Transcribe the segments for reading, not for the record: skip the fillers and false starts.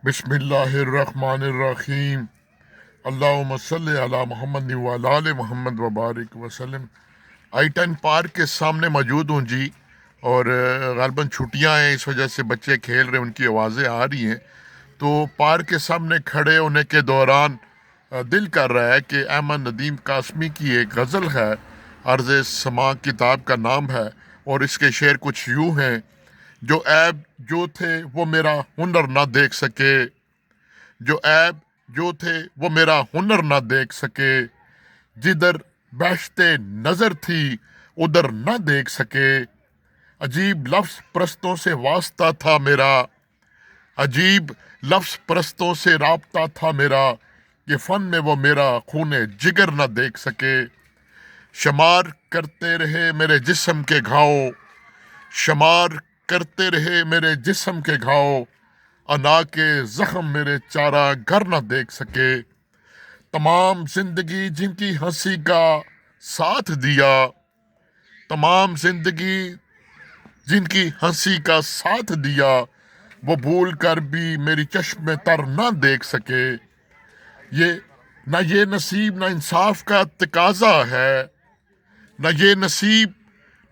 بسم اللہ الرحمن الرحیم۔ اللہم صلی علی محمد وعلی آل محمد وبارک وسلم۔ I-10 پارک کے سامنے موجود ہوں جی، اور غالباً چھٹیاں ہیں، اس وجہ سے بچے کھیل رہے ہیں، ان کی آوازیں آ رہی ہیں۔ تو پارک کے سامنے کھڑے ہونے کے دوران دل کر رہا ہے کہ احمد ندیم قاسمی کی ایک غزل ہے، عرض سما کتاب کا نام ہے، اور اس کے شعر کچھ یوں ہیں: جو عیب جو تھے وہ میرا ہنر نہ دیکھ سکے، جو عیب جو تھے وہ میرا ہنر نہ دیکھ سکے، جدھر بیشتے نظر تھی ادھر نہ دیکھ سکے، عجیب لفظ پرستوں سے واسطہ تھا میرا، عجیب لفظ پرستوں سے رابطہ تھا میرا، کہ فن میں وہ میرا خون جگر نہ دیکھ سکے، شمار کرتے رہے میرے جسم کے گھاؤ، شمار کرتے رہے میرے جسم کے گھاؤ، انا کے زخم میرے چارہ گر نہ دیکھ سکے، تمام زندگی جن کی ہنسی کا ساتھ دیا، تمام زندگی جن کی ہنسی کا ساتھ دیا، وہ بھول کر بھی میری چشم تر نہ دیکھ سکے، یہ نصیب نہ انصاف کا تقاضا ہے، نہ یہ نصیب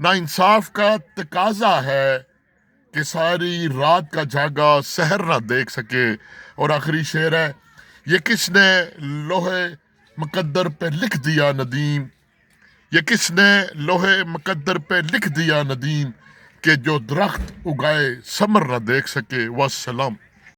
نہ انصاف کا تقاضا ہے، کہ ساری رات کا جاگا سحر نہ دیکھ سکے۔ اور آخری شعر ہے: یہ کس نے لوہے مقدر پہ لکھ دیا ندیم، یہ کس نے لوہے مقدر پہ لکھ دیا ندیم، کہ جو درخت اگائے ثمر نہ دیکھ سکے۔ والسلام۔